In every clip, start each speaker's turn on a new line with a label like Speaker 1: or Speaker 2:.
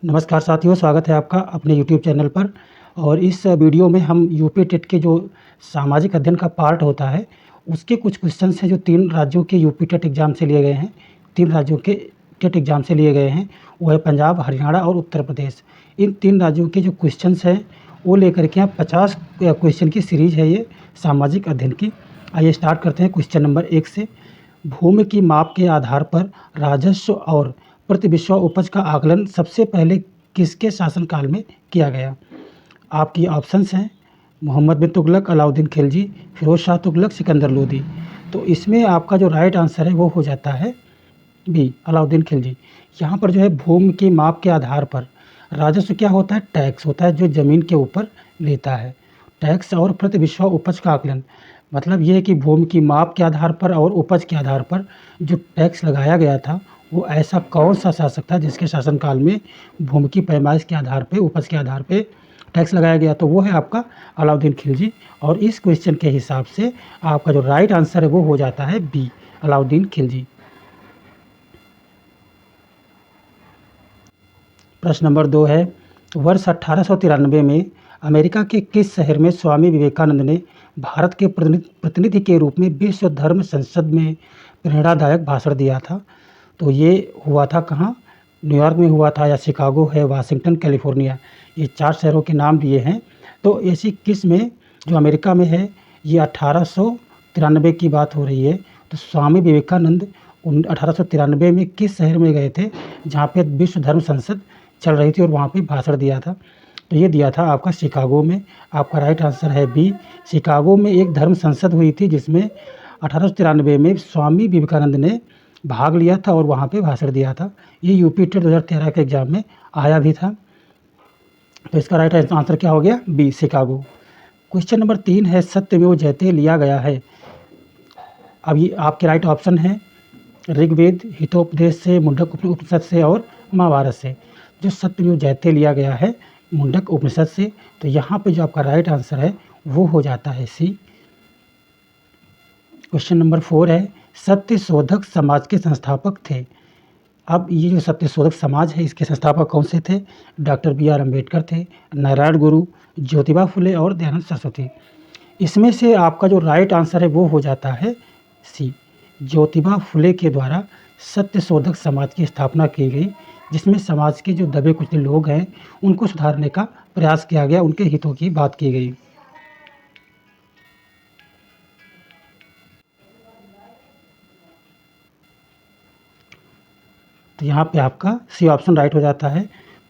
Speaker 1: नमस्कार साथियों, स्वागत है आपका अपने यूट्यूब चैनल पर। और इस वीडियो में हम यूपी टेट के जो सामाजिक अध्ययन का पार्ट होता है उसके कुछ क्वेश्चंस हैं जो 3 राज्यों के यूपी टेट एग्ज़ाम से लिए गए हैं। 3 राज्यों के टेट एग्ज़ाम से लिए गए हैं, वो है पंजाब, हरियाणा और उत्तर प्रदेश। इन 3 राज्यों के जो क्वेश्चंस हैं वो लेकर के यहाँ 50 क्वेश्चन की सीरीज़ है ये सामाजिक अध्ययन की। आइए स्टार्ट करते हैं क्वेश्चन नंबर 1 से। भूमि की माप के आधार पर राजस्व और प्रति बिस्वा उपज का आकलन सबसे पहले किसके शासनकाल में किया गया? आपकी ऑप्शंस हैं मोहम्मद बिन तुगलक, अलाउद्दीन खिलजी, फिरोज शाह तुगलक, सिकंदर लोदी। तो इसमें आपका जो राइट आंसर है वो हो जाता है बी, अलाउद्दीन खिलजी। यहाँ पर जो है भूमि की माप के आधार पर राजस्व क्या होता है? टैक्स होता है जो ज़मीन के ऊपर लेता है। टैक्स और प्रति बिस्वा उपज का आकलन मतलब ये है कि भूमि की माप के आधार पर और उपज के आधार पर जो टैक्स लगाया गया था वो ऐसा कौन सा शासक था जिसके शासनकाल में भूमि की पैमाइश के आधार पे, उपज के आधार पे टैक्स लगाया गया? तो वो है आपका अलाउद्दीन खिलजी। और इस क्वेश्चन के हिसाब से आपका जो राइट आंसर है वो हो जाता है बी, अलाउद्दीन खिलजी। प्रश्न नंबर 2 है, वर्ष 1893 में अमेरिका के किस शहर में स्वामी विवेकानंद ने भारत के प्रतिनिधि के रूप में विश्व धर्म संसद में प्रेरणादायक भाषण दिया था? तो ये हुआ था कहाँ? न्यूयॉर्क में हुआ था, या शिकागो है, वाशिंगटन, कैलिफोर्निया। ये 4 शहरों के नाम दिए हैं। तो ऐसी किस में जो अमेरिका में है, ये 1893 की बात हो रही है। तो स्वामी विवेकानंद 1893 में किस शहर में गए थे जहाँ पे विश्व धर्म संसद चल रही थी और वहाँ पे भाषण दिया था? तो ये दिया था आपका शिकागो में। आपका राइट आंसर है बी, शिकागो में एक धर्म संसद हुई थी जिसमें 1893 में स्वामी विवेकानंद ने भाग लिया था और वहाँ पे भाषण दिया था। ये यूपी टेट 2013 के एग्ज़ाम में आया भी था। तो इसका राइट आंसर क्या हो गया? B, Chicago. क्वेश्चन नंबर 3 है, सत्यमेव जयते लिया गया है। अब ये आपके राइट ऑप्शन है ऋग्वेद, हितोपदेश से, मुंडक उपनिषद से और महाभारत से। जो सत्यमेव जयते लिया गया है मुंडक उपनिषद से, तो यहाँ पे जो आपका राइट आंसर है वो हो जाता है सी। क्वेश्चन नंबर 4 है, सत्यशोधक समाज के संस्थापक थे। अब ये जो सत्यशोधक समाज है इसके संस्थापक कौन से थे? Doctor B R. अम्बेडकर थे, नारायण गुरु, ज्योतिबा फुले और दयानंद सरस्वती। इसमें से आपका जो राइट आंसर है वो हो जाता है सी, ज्योतिबा फुले के द्वारा सत्यशोधक समाज की स्थापना की गई, जिसमें समाज के जो दबे कुचले लोग हैं उनको सुधारने का प्रयास किया गया, उनके हितों की बात की गई। तो यहाँ पे आपका सी ऑप्शन राइट हो जाता है।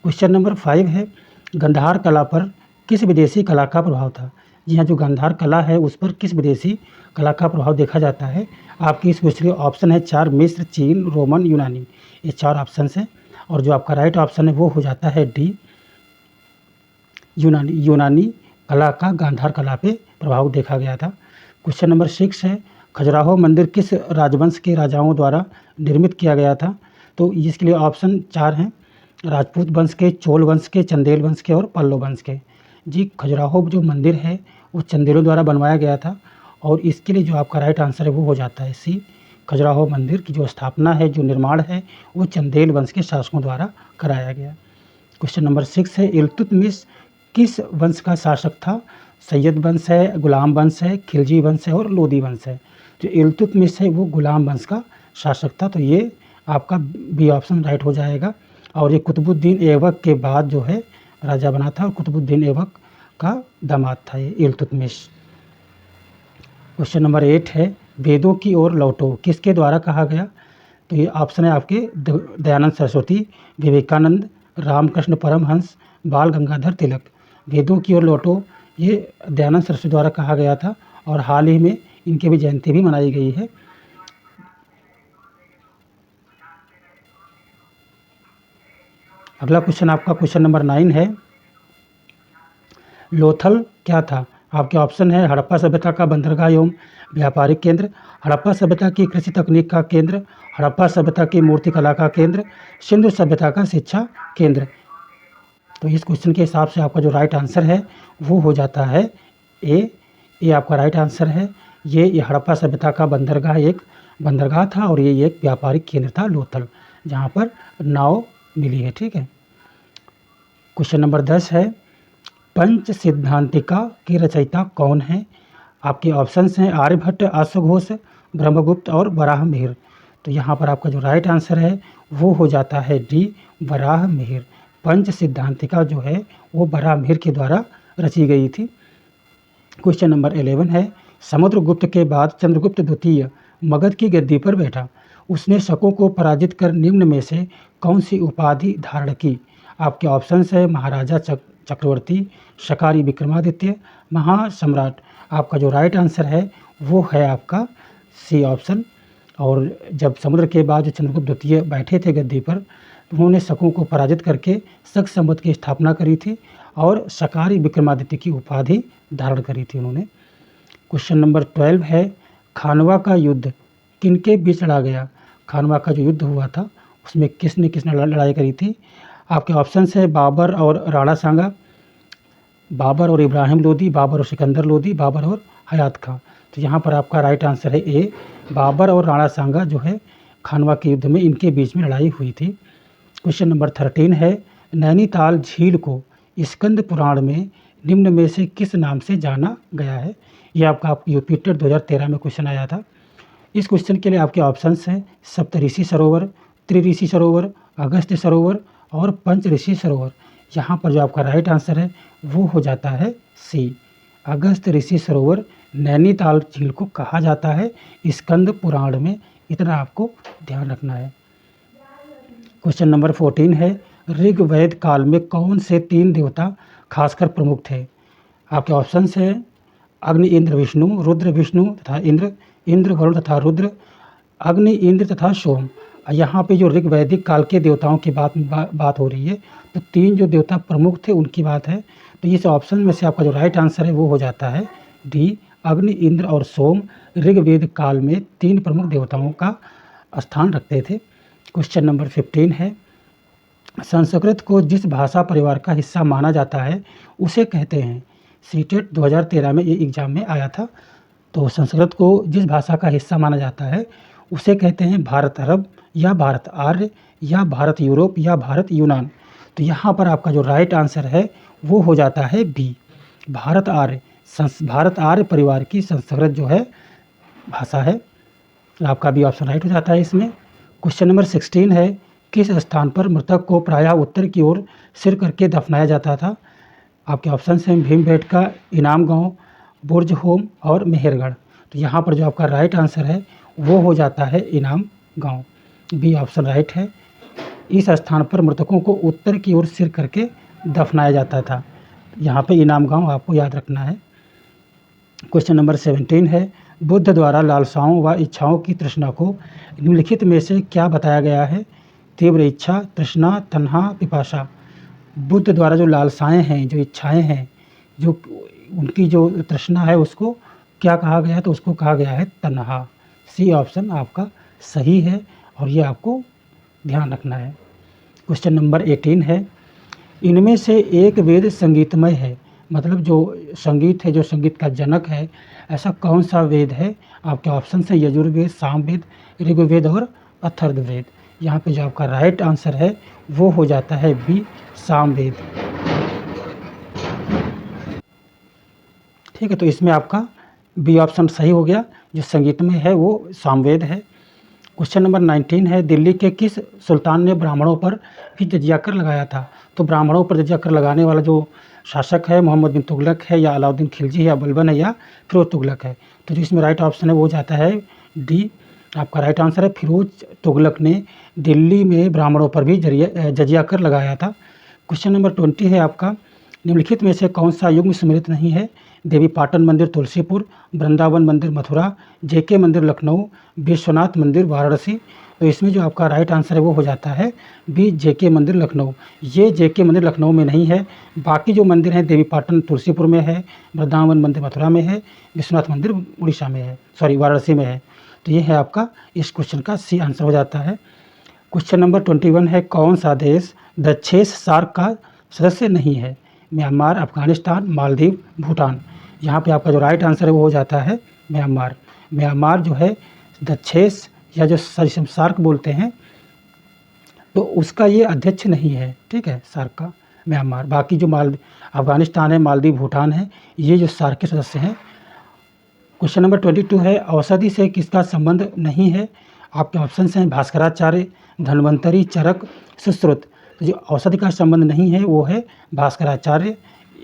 Speaker 1: क्वेश्चन नंबर 5 है, गंधार कला पर किस विदेशी कला का प्रभाव था? जी हाँ, जो गंधार कला है उस पर किस विदेशी कला का प्रभाव देखा जाता है? आपकी इस क्वेश्चन के ऑप्शन है 4, मिस्र, चीन, रोमन, यूनानी। ये 4 ऑप्शन हैं और जो आपका राइट ऑप्शन है वो हो जाता है डी, यूनानी। यूनानी कला का गांधार कला पे प्रभाव देखा गया था। क्वेश्चन नंबर 6 है, खजुराहो मंदिर किस राजवंश के राजाओं द्वारा निर्मित किया गया था? तो इसके लिए ऑप्शन 4 हैं, राजपूत वंश के, चोल वंश के, चंदेल वंश के और पल्लव वंश के। जी, खजुराहो जो मंदिर है वो चंदेलों द्वारा बनवाया गया था और इसके लिए जो आपका राइट आंसर है वो हो जाता है सी, खजुराहो मंदिर की जो स्थापना है, जो निर्माण है वो चंदेल वंश के शासकों द्वारा कराया गया। क्वेश्चन नंबर 6 है, इल्तुतमिश किस वंश का शासक था? सैयद वंश है, गुलाम वंश है, खिलजी वंश है और लोदी वंश है। जो इल्तुतमिश है वो गुलाम वंश का शासक था, तो ये आपका बी ऑप्शन राइट हो जाएगा। और ये कुतुबुद्दीन ऐबक के बाद जो है राजा बना था और कुतुबुद्दीन ऐबक का दामाद था ये इल्तुतमिश। क्वेश्चन नंबर 8 है, वेदों की ओर लौटो किसके द्वारा कहा गया? तो ये ऑप्शन है आपके दयानंद सरस्वती, विवेकानंद, रामकृष्ण परमहंस, बाल गंगाधर तिलक। वेदों की ओर लौटो ये दयानंद सरस्वती द्वारा कहा गया था और हाल ही में इनकी भी जयंती भी मनाई गई है। अगला क्वेश्चन आपका क्वेश्चन नंबर 9 है, लोथल क्या था? आपके ऑप्शन है हड़प्पा सभ्यता का बंदरगाह एवं व्यापारिक केंद्र, हड़प्पा सभ्यता की कृषि तकनीक का केंद्र, हड़प्पा सभ्यता की मूर्तिकला का केंद्र, सिंधु सभ्यता का शिक्षा केंद्र। तो इस क्वेश्चन के हिसाब से आपका जो राइट आंसर है वो हो जाता है ए, ये आपका राइट आंसर है। ये हड़प्पा सभ्यता का बंदरगाह एक बंदरगाह था और ये एक व्यापारिक केंद्र था लोथल, जहाँ पर नाव मिली है। ठीक है। क्वेश्चन नंबर 10 है, पंच सिद्धांतिका की रचयिता कौन है? आपके ऑप्शंस हैं आर्यभट्ट, अश्वघोष, ब्रह्मगुप्त और वराहमिहिर। तो यहाँ पर आपका जो राइट आंसर है वो हो जाता है डी, वराहमिहिर। पंच सिद्धांतिका जो है वो वराहमिहिर के द्वारा रची गई थी। क्वेश्चन नंबर 11 है, समुद्रगुप्त के बाद चंद्रगुप्त द्वितीय मगध की गद्दी पर बैठा। उसने शकों को पराजित कर निम्न में से कौन सी उपाधि धारण की? आपके ऑप्शंस है महाराजा चक्रवर्ती, शकारी विक्रमादित्य, महासम्राट। आपका जो राइट आंसर है वो है आपका सी ऑप्शन। और जब समुद्र के बाद जो चंद्रगुप्त द्वितीय बैठे थे गद्दी पर, उन्होंने शकों को पराजित करके शक संवत की स्थापना करी थी और शकारी विक्रमादित्य की उपाधि धारण करी थी उन्होंने। क्वेश्चन नंबर 12 है, खानवा का युद्ध किनके बीच लड़ा गया? खानवा का जो युद्ध हुआ था उसमें किसने किसने लड़ाई करी थी? आपके ऑप्शंस है बाबर और राणा सांगा, बाबर और इब्राहिम लोदी, बाबर और सिकंदर लोदी, बाबर और हयात खां। तो यहाँ पर आपका राइट आंसर है ए, बाबर और राणा सांगा जो है खानवा के युद्ध में इनके बीच में लड़ाई हुई थी। क्वेश्चन नंबर 13 है, नैनीताल झील को स्कंद पुराण में निम्न में से किस नाम से जाना गया है? ये आपका यूपी टेट 2013 में क्वेश्चन आया था। इस क्वेश्चन के लिए आपके ऑप्शंस हैं सप्तऋषि सरोवर, त्रिऋषि सरोवर, अगस्त्य सरोवर और पंचऋषि सरोवर। यहाँ पर जो आपका राइट आंसर है वो हो जाता है सी, अगस्त्य ऋषि सरोवर नैनीताल झील को कहा जाता है स्कंद पुराण में। इतना आपको ध्यान रखना है। क्वेश्चन नंबर 14 है, ऋग्वेद काल में कौन से 3 देवता खासकर प्रमुख थे? आपके ऑप्शंस हैं अग्नि, इंद्र, विष्णु, रुद्र, विष्णु तथा इंद्र, इंद्र, वरुण तथा रुद्र, अग्नि, इंद्र तथा सोम। यहाँ पे जो ऋग्वैदिक काल के देवताओं की बात हो रही है, तो 3 जो देवता प्रमुख थे उनकी बात है। तो इस ऑप्शन में से आपका जो राइट आंसर है वो हो जाता है डी, अग्नि, इंद्र और सोम ऋग्वेद काल में 3 प्रमुख देवताओं का स्थान रखते थे। क्वेश्चन नंबर 15 है, संस्कृत को जिस भाषा परिवार का हिस्सा माना जाता है उसे कहते हैं? सीटेट 2013 में ये एग्जाम में आया था। तो संस्कृत को जिस भाषा का हिस्सा माना जाता है उसे कहते हैं भारत अरब या भारत आर्य या भारत यूरोप या भारत यूनान। तो यहाँ पर आपका जो राइट आंसर है वो हो जाता है बी, भारत आर्य। भारत आर्य परिवार की संस्कृत जो है भाषा है। आपका भी ऑप्शन राइट हो जाता है इसमें। क्वेश्चन नंबर 16 है, किस स्थान पर मृतक को प्रायः उत्तर की ओर सिर करके दफनाया जाता था? आपके ऑप्शन हैं भीमबेटका, इनाम गांव, बुर्ज होम और मेहरगढ़। तो यहाँ पर जो आपका राइट आंसर है वो हो जाता है इनाम गांव, बी ऑप्शन राइट है। इस स्थान पर मृतकों को उत्तर की ओर सिर करके दफनाया जाता था। यहाँ पे इनाम गांव आपको याद रखना है। क्वेश्चन नंबर 17 है, बुद्ध द्वारा लालसाओं व इच्छाओं की तृष्णा को निम्नलिखित में से क्या बताया गया है? तीव्र इच्छा, तृष्णा, तन्हा, पिपासा। बुद्ध द्वारा जो लालसाएँ हैं, जो इच्छाएँ हैं, जो उनकी जो तृष्णा है उसको क्या कहा गया है? तो उसको कहा गया है तन्हा। सी ऑप्शन आपका सही है और ये आपको ध्यान रखना है। क्वेश्चन नंबर 18 है, इनमें से एक वेद संगीतमय है, मतलब जो संगीत है, जो संगीत का जनक है, ऐसा कौन सा वेद है? आपके ऑप्शन है यजुर्वेद, सामवेद, ऋग्वेद और अथर्ववेद। यहाँ पे जो आपका राइट आंसर है वो हो जाता है बी, सामवेद। ठीक है, तो इसमें आपका बी ऑप्शन सही हो गया, जो संगीत में है वो सामवेद है। क्वेश्चन नंबर 19 है, दिल्ली के किस सुल्तान ने ब्राह्मणों पर भी जजिया कर लगाया था? तो ब्राह्मणों पर जजिया कर लगाने वाला जो शासक है मोहम्मद बिन तुगलक है या अलाउद्दीन खिलजी है या बलबन है या फिरोज तुगलक है। तो जो इसमें राइट ऑप्शन है वो जाता है डी, आपका राइट आंसर है फिरोज तुगलक ने दिल्ली में ब्राह्मणों पर भी जजिया कर लगाया था। क्वेश्चन नंबर 20 है आपका, निम्नलिखित में से कौन सा युग्म सम्मिलित नहीं है? देवी पाटन मंदिर तुलसीपुर, वृंदावन मंदिर मथुरा, जेके मंदिर लखनऊ, विश्वनाथ मंदिर वाराणसी। तो इसमें जो आपका राइट आंसर है वो हो जाता है बी, जेके मंदिर लखनऊ। ये जेके मंदिर लखनऊ में नहीं है, बाकी जो मंदिर हैं देवी पाटन तुलसीपुर में है, वृंदावन मंदिर मथुरा में है, विश्वनाथ मंदिर उड़ीसा में है, वाराणसी में है। तो ये है आपका इस क्वेश्चन का सी आंसर हो जाता है। क्वेश्चन नंबर 21 है, कौन सा देश दक्षेस सार्क का सदस्य नहीं है? म्यांमार, अफगानिस्तान, मालदीव, भूटान। यहाँ पे आपका जो राइट आंसर है वो हो जाता है म्यांमार। म्यांमार जो है दक्षेस या जो सार्क बोलते हैं, तो उसका ये अध्यक्ष नहीं है। ठीक है, सार्क का म्यांमार। बाकी जो अफ़गानिस्तान है, मालदीव, भूटान है, ये जो सार्क के सदस्य हैं। क्वेश्चन नंबर 22 है, औषधि से किसका संबंध नहीं है? आपके ऑप्शन हैं भास्कराचार्य, धन्वंतरि, चरक, सुश्रुत। तो जो औषधि का संबंध नहीं है वो है भास्कराचार्य।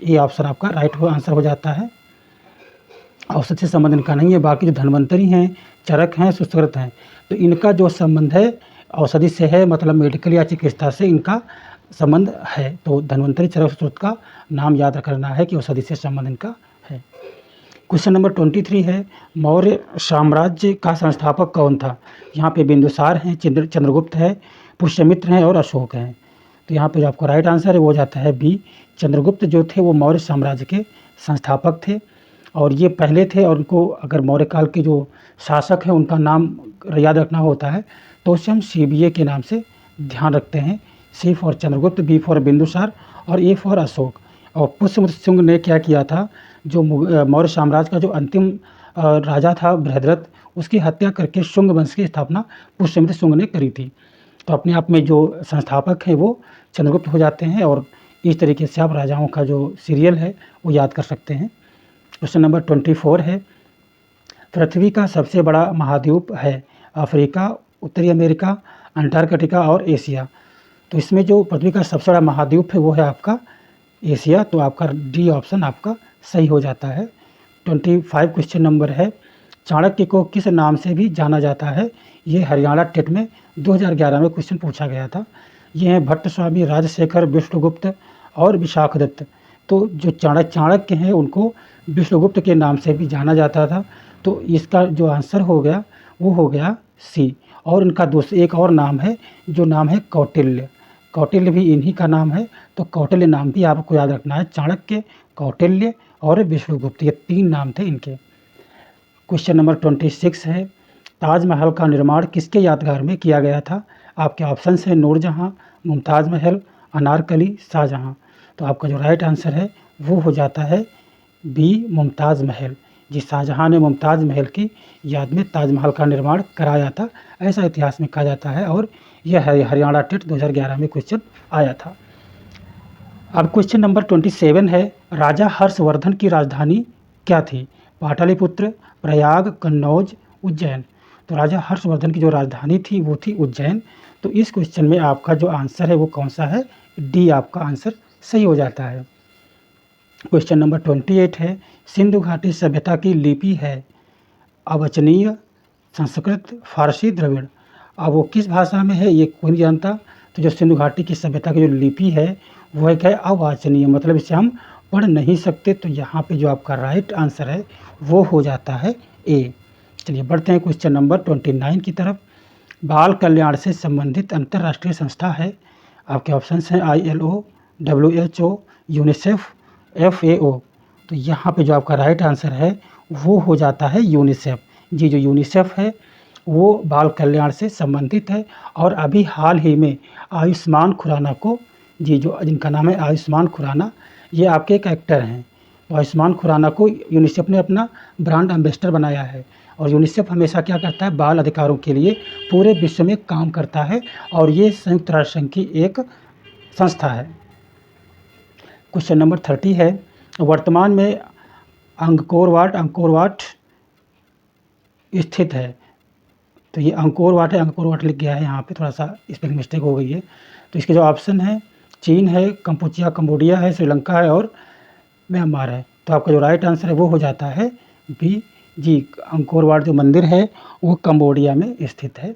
Speaker 1: ये ऑप्शन आपका राइट आंसर हो जाता है। औषधि से संबंध इनका नहीं है। बाकी जो धन्वंतरि हैं, चरक हैं, सुश्रुत हैं, तो इनका जो संबंध है औषधि से है, मतलब मेडिकल या चिकित्सा से इनका संबंध है। तो धन्वंतरि, चरक, सुश्रुत का नाम याद करना है कि औषधि से संबंध इनका है। क्वेश्चन नंबर 23 है, मौर्य साम्राज्य का संस्थापक कौन था? यहाँ पे बिंदुसार हैं, चंद्रगुप्त है, पुष्यमित्र हैं और अशोक हैं। तो यहाँ पे जो आपका राइट आंसर है वो जाता है बी। चंद्रगुप्त जो थे वो मौर्य साम्राज्य के संस्थापक थे और ये पहले थे। और उनको अगर मौर्य काल के जो शासक हैं उनका नाम याद रखना होता है तो उसे हम CBA के नाम से ध्यान रखते हैं। C for Chandragupta, B for Bindusara और A फॉर अशोक। और पुष्यमित्र शुंग ने क्या किया था, जो मौर्य साम्राज्य का जो अंतिम राजा था बृहद्रथ, उसकी हत्या करके शुंग वंश की स्थापना पुष्यमित्र शुंग ने करी थी। तो अपने आप में जो संस्थापक हैं वो चंद्रगुप्त हो जाते हैं। और इस तरीके से आप राजाओं का जो सीरियल है वो याद कर सकते हैं। क्वेश्चन नंबर 24 है, पृथ्वी का सबसे बड़ा महाद्वीप है? अफ्रीका, उत्तरी अमेरिका, अंटार्कटिका और एशिया। तो इसमें जो पृथ्वी का सबसे बड़ा महाद्वीप है वो है आपका एशिया। तो आपका डी ऑप्शन आपका सही हो जाता है। 25 क्वेश्चन नंबर है, चाणक्य को किस नाम से भी जाना जाता है? ये हरियाणा टेट में 2011 में क्वेश्चन पूछा गया था। ये हैं भट्ट स्वामी, राजशेखर, विष्णुगुप्त और विशाखदत्त। तो जो चाणक्य हैं उनको विष्णुगुप्त के नाम से भी जाना जाता था। तो इसका जो आंसर हो गया वो हो गया सी। और इनका एक और नाम है, जो नाम है कौटिल्य। कौटिल्य भी इन्हीं का नाम है। तो कौटिल्य नाम भी आपको याद रखना है। चाणक्य, कौटिल्य और विष्णुगुप्त, ये 3 नाम थे इनके। क्वेश्चन नंबर 26 है, ताजमहल का निर्माण किसके यादगार में किया गया था? आपके ऑप्शन हैं नूरजहां, मुमताज़ महल, अनारकली, शाहजहां। तो आपका जो राइट आंसर है वो हो जाता है बी, मुमताज़ महल। जी, शाहजहां ने मुमताज़ महल की याद में ताजमहल का निर्माण कराया था, ऐसा इतिहास में कहा जाता है। और यह हरियाणा टेट 2011 में क्वेश्चन आया था। अब क्वेश्चन नंबर 27 है, राजा हर्षवर्धन की राजधानी क्या थी? पाटलिपुत्र, प्रयाग, कन्नौज, उज्जैन। तो राजा हर्षवर्धन की जो राजधानी थी वो थी उज्जैन। तो इस क्वेश्चन में आपका जो आंसर है वो कौन सा है? डी आपका आंसर सही हो जाता है। क्वेश्चन नंबर 28 है, सिंधु घाटी सभ्यता की लिपि है? अवचनीय, संस्कृत, फारसी, द्रविड़। अब वो किस भाषा में है ये कोई नहीं जानता। तो जो सिंधु घाटी की सभ्यता की जो लिपि है वो एक है अवाचनीय, मतलब इसे हम पढ़ नहीं सकते। तो यहाँ पे जो आपका राइट आंसर है वो हो जाता है ए। चलिए बढ़ते हैं क्वेश्चन नंबर 29 की तरफ। बाल कल्याण से संबंधित अंतर्राष्ट्रीय संस्था है? आपके ऑप्शन हैं ILO, WHO, यूनिसेफ, FAO। तो यहाँ पे जो आपका राइट आंसर है वो हो जाता है यूनिसेफ। जी, जो यूनिसेफ है वो बाल कल्याण से संबंधित है। और अभी हाल ही में आयुष्मान खुराना को, जी जो जिनका नाम है आयुष्मान खुराना, ये आपके एक एक्टर हैं। तो आयुष्मान खुराना को यूनिसेफ ने अपना ब्रांड एम्बेसडर बनाया है। और यूनिसेफ हमेशा क्या करता है? बाल अधिकारों के लिए पूरे विश्व में काम करता है। और ये संयुक्त राष्ट्र संघ की एक संस्था है। क्वेश्चन नंबर 30 है, वर्तमान में अंकोर वाट स्थित है? तो ये अंकोर वाट है, अंकोर वाट लिख गया है यहाँ पे, थोड़ा सा स्पेलिंग मिस्टेक हो गई है। तो इसके जो ऑप्शन है चीन है, कंपुचिया कंबोडिया है, श्रीलंका है और म्यांमार है। तो आपका जो राइट आंसर है वो हो जाता है बी। जी, अंकोर वाट जो मंदिर है वो कंबोडिया में स्थित है।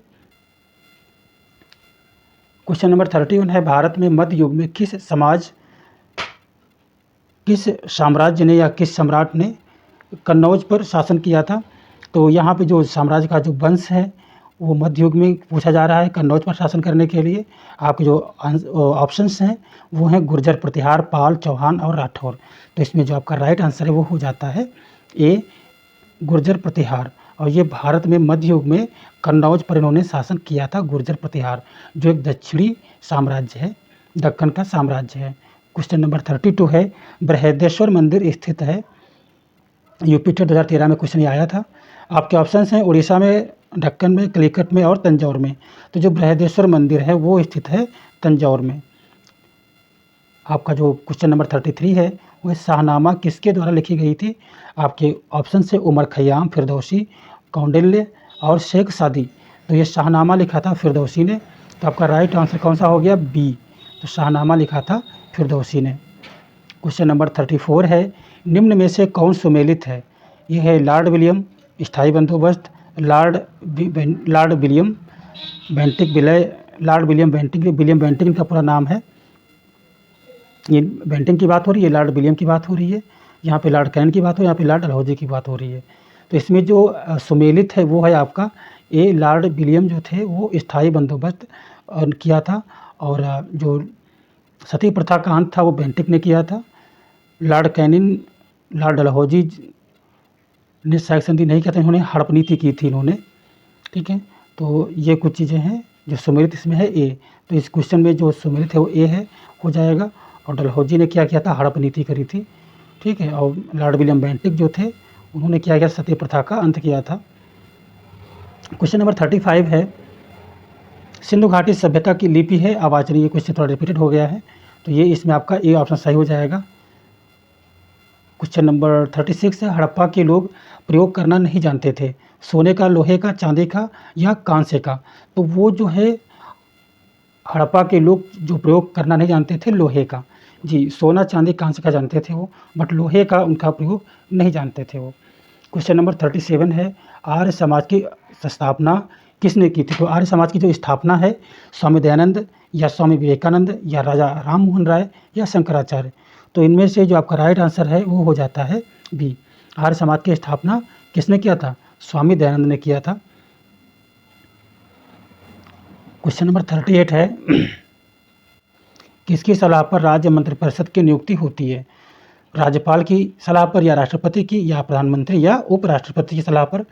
Speaker 1: क्वेश्चन नंबर 31 है, भारत में मध्य युग में किस साम्राज्य ने या किस सम्राट ने कन्नौज पर शासन किया था? तो यहाँ पे जो साम्राज्य का जो वंश है वो मध्य युग में पूछा जा रहा है कन्नौज पर शासन करने के लिए। आपके जो ऑप्शंस हैं वो हैं गुर्जर, प्रतिहार, पाल, चौहान और राठौर। तो इसमें जो आपका राइट आंसर है वो हो जाता है ए, गुर्जर प्रतिहार। और ये भारत में मध्य युग में कन्नौज पर इन्होंने शासन किया था, गुर्जर प्रतिहार, जो एक दक्षिणी साम्राज्य है, दक्कन का साम्राज्य है। क्वेश्चन नंबर 32 है, बृहदेश्वर मंदिर स्थित है? यूपी टेट 2013 में क्वेश्चन आया था। आपके ऑप्शंस हैं उड़ीसा में, दक्कन में, कलिकट में और तंजौर में। तो जो बृहदेश्वर मंदिर है वो स्थित है तंजौर में। आपका जो क्वेश्चन नंबर 33 है वह शाहनामा किसके द्वारा लिखी गई थी? आपके ऑप्शन से उमर खयाम, फिरदौसी, कौंडिल्य और शेख सादी। तो ये शाहनामा लिखा था फिरदौसी ने। तो आपका राइट आंसर कौन सा हो गया? बी। तो शाहनामा लिखा था फिरदौसी ने। क्वेश्चन नंबर 34 है, निम्न में से कौन सुमेलित है? ये है लॉर्ड विलियम, स्थायी बंदोबस्त, लॉर्ड विलियम बेंटिक विलय, Lord William Bentinck, William Bentinck का पूरा नाम है। ये बेंटिक की बात हो रही है, लॉर्ड विलियम की बात हो रही है, यहाँ पे लॉर्ड कैनिंग की बात हो रही है, यहाँ पे लॉर्ड डलहौजी की बात हो रही है। तो इसमें जो सुमेलित है वो है आपका ए, लॉर्ड विलियम जो थे वो स्थायी बंदोबस्त किया था, और जो सती प्रथा का अंत था वो बेंटिक ने किया था। लॉर्ड कैनिंग, लॉर्ड डलहौजी ने सहायक संधि नहीं किया था, इन्होंने हड़प नीति की थी इन्होंने। ठीक है, तो ये कुछ चीज़ें हैं जो सुमेलित इसमें है ए। तो इस क्वेश्चन में जो सुमेलित है वो ए है, हो जाएगा। और डलहौजी ने क्या किया था? हड़प नीति करी थी। ठीक है, और लॉर्ड विलियम बेंटिक जो थे उन्होंने क्या किया? सती प्रथा का अंत किया था। क्वेश्चन नंबर 35 है, सिंधु घाटी सभ्यता की लिपि है अवाचनी। ये क्वेश्चन थोड़ा रिपीटेड हो गया है, तो ये इसमें आपका ए ऑप्शन सही हो जाएगा। क्वेश्चन नंबर 36 है, हड़प्पा के लोग प्रयोग करना नहीं जानते थे, सोने का, लोहे का, चांदी का या कांसे का? तो वो जो है हड़प्पा के लोग जो प्रयोग करना नहीं जानते थे लोहे का। जी, सोना, चांदी, कांसे का जानते थे वो, बट लोहे का उनका प्रयोग नहीं जानते थे वो। क्वेश्चन नंबर 37 है, आर्य समाज की स्थापना किसने की थी? तो आर्य समाज की जो स्थापना है स्वामी दयानंद या स्वामी विवेकानंद या राजा राम मोहन राय या शंकराचार्य। तो इनमें से जो आपका राइट आंसर है वो हो जाता है बी। आर्य समाज की स्थापना किसने किया था? स्वामी दयानंद ने किया था। क्वेश्चन नंबर 38 है, किसकी सलाह पर राज्य मंत्रिपरिषद की नियुक्ति होती है? राज्यपाल की सलाह पर या राष्ट्रपति की या प्रधानमंत्री या उपराष्ट्रपति की सलाह पर?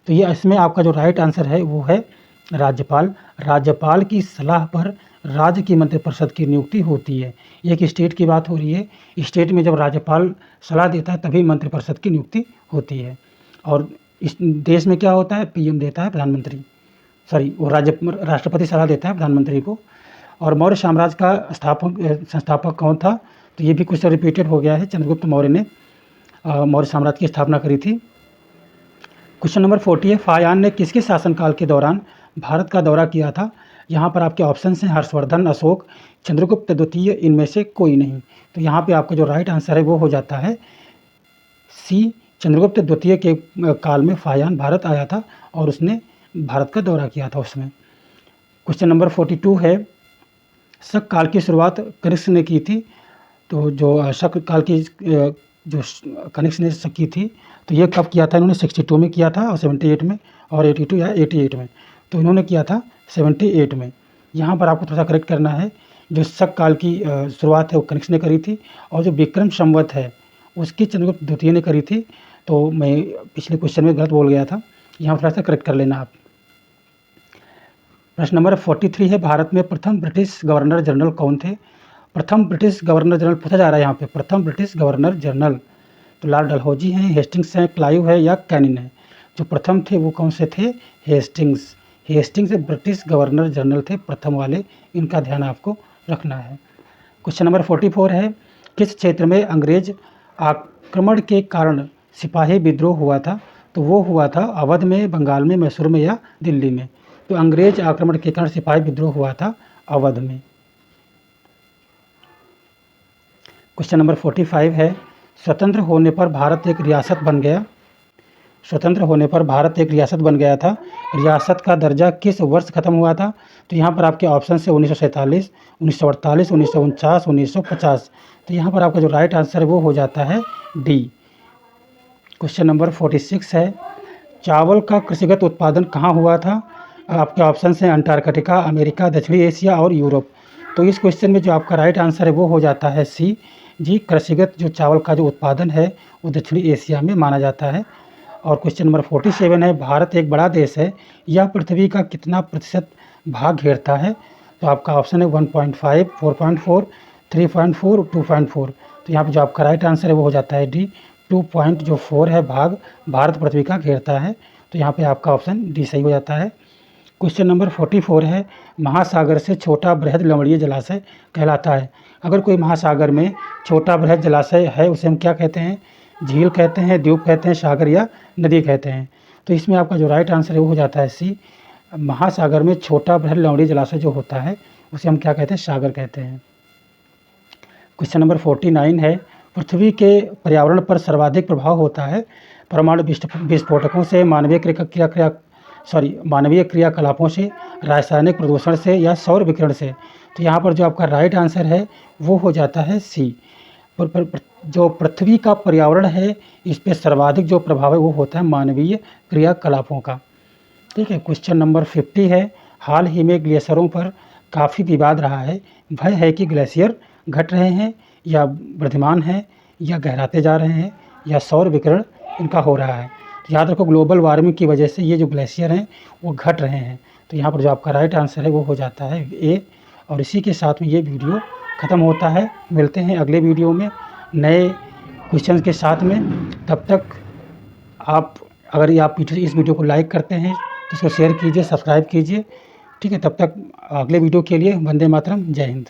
Speaker 1: तो ये इसमें आपका जो राइट आंसर है वो है राज्यपाल। राज्यपाल की सलाह पर राज्य की मंत्रिपरिषद की नियुक्ति होती है। एक स्टेट की बात हो रही है, स्टेट में जब राज्यपाल सलाह देता है तभी मंत्रिपरिषद की नियुक्ति होती है। और इस देश में क्या होता है? पीएम देता है, प्रधानमंत्री, सॉरी वो राष्ट्रपति सलाह देता है प्रधानमंत्री को। और मौर्य साम्राज्य का संस्थापक कौन था? तो ये भी कुछ रिपीटेड हो गया है, चंद्रगुप्त मौर्य ने मौर्य साम्राज्य की स्थापना करी थी। क्वेश्चन नंबर 40 है, फायान ने किसके शासनकाल के दौरान भारत का दौरा किया था? यहाँ पर आपके ऑप्शन हैं हर्षवर्धन, अशोक, चंद्रगुप्त द्वितीय, इनमें से कोई नहीं। तो यहाँ पे आपका जो राइट आंसर है वो हो जाता है सी, चंद्रगुप्त द्वितीय के काल में फायान भारत आया था और उसने भारत का दौरा किया था उसमें। क्वेश्चन नंबर 42 है, शक काल की शुरुआत कनिष्क ने की थी। तो जो शक काल की जो कनिष्क ने की थी तो ये कब किया था? इन्होंने 62 में किया था और 78 में और 82 या 88 में। तो इन्होंने किया था 78 में। यहाँ पर आपको थोड़ा सा करेक्ट करना है, जो शक काल की शुरुआत है वो कनिष्क ने करी थी और जो विक्रम संवत है उसकी चंद्रगुप्त द्वितीय ने करी थी। तो मैं पिछले क्वेश्चन में गलत बोल गया था, यहाँ थोड़ा सा करेक्ट कर लेना आप। प्रश्न नंबर 43 है, भारत में प्रथम ब्रिटिश गवर्नर जनरल कौन थे? प्रथम ब्रिटिश गवर्नर जनरल पूछा जा रहा है यहाँ पे, प्रथम ब्रिटिश गवर्नर जनरल। तो लॉर्ड डलहौजी हैं, हेस्टिंग्स हैं, क्लाइव है या कैनिंग है? जो प्रथम थे वो कौन से थे? Hastings. Hastings British governor general थे प्रथम वाले, इनका ध्यान आपको रखना है। क्वेश्चन नंबर 44 है, किस क्षेत्र में अंग्रेज आक्रमण के कारण सिपाही विद्रोह हुआ था? तो वो हुआ था अवध में, बंगाल में, मैसूर में या दिल्ली में? तो अंग्रेज आक्रमण के कारण सिपाही विद्रोह हुआ था अवध में। क्वेश्चन नंबर 45 है, स्वतंत्र होने पर भारत एक रियासत बन गया। स्वतंत्र होने पर भारत एक रियासत बन गया था, रियासत का दर्जा किस वर्ष खत्म हुआ था? तो यहाँ पर आपके ऑप्शन है 1947, 1948, 1949, 1950। तो यहाँ पर आपका जो राइट आंसर है वो हो जाता है डी। क्वेश्चन नंबर 46 है, चावल का कृषिगत उत्पादन कहाँ हुआ था? आपके ऑप्शन हैं अंटार्कटिका, अमेरिका, दक्षिणी एशिया और यूरोप। तो इस क्वेश्चन में जो आपका राइट आंसर है वो हो जाता है सी। जी, कृषिगत जो चावल का जो उत्पादन है वो दक्षिणी एशिया में माना जाता है। और क्वेश्चन नंबर 47 है, भारत एक बड़ा देश है, यह पृथ्वी का कितना प्रतिशत भाग घेरता है? तो आपका ऑप्शन है 1.5, 4.4, 3.4, 2.4। तो यहाँ पर जो आपका राइट आंसर है वो हो जाता है डी, 2.4 है भाग भारत पृथ्वी का घेरता है। तो यहाँ पे आपका ऑप्शन डी सही हो जाता है। क्वेश्चन नंबर 44 है, महासागर से छोटा बृहद लवणीय जलाशय कहलाता है। अगर कोई महासागर में छोटा बृहद जलाशय है उसे हम क्या कहते हैं? झील कहते हैं, द्वीप कहते हैं, सागर या नदी कहते हैं। तो इसमें आपका जो राइट आंसर है वो हो जाता है सी। महासागर में छोटा बृहद लवणीय जलाशय जो होता है उसे हम क्या कहते हैं? सागर कहते हैं। क्वेश्चन नंबर 49 है, पृथ्वी के पर्यावरण पर सर्वाधिक प्रभाव होता है परमाणु विस्फोटकों से, मानवीय क्रियाकलापों से, रासायनिक प्रदूषण से या सौर विकिरण से। तो यहाँ पर जो आपका राइट आंसर है वो हो जाता है सी। जो पृथ्वी का पर्यावरण है इस पर सर्वाधिक जो प्रभाव है वो होता है मानवीय क्रियाकलापों का। ठीक है। क्वेश्चन नंबर 50 है, हाल ही में ग्लेशियरों पर काफ़ी विवाद रहा है। भय है कि ग्लेशियर घट रहे हैं या वर्धमान हैं या गहराते जा रहे हैं या सौर विकिरण इनका हो रहा है। तो याद रखो ग्लोबल वार्मिंग की वजह से ये जो ग्लेशियर हैं वो घट रहे हैं। तो यहाँ पर जो आपका राइट आंसर है वो हो जाता है ए। और इसी के साथ में ये वीडियो ख़त्म होता है। मिलते हैं अगले वीडियो में नए क्वेश्चन के साथ में। तब तक आप इस वीडियो को लाइक करते हैं तो इसको शेयर कीजिए, सब्सक्राइब कीजिए। ठीक है। तब तक अगले वीडियो के लिए वंदे मातरम, जय हिंद।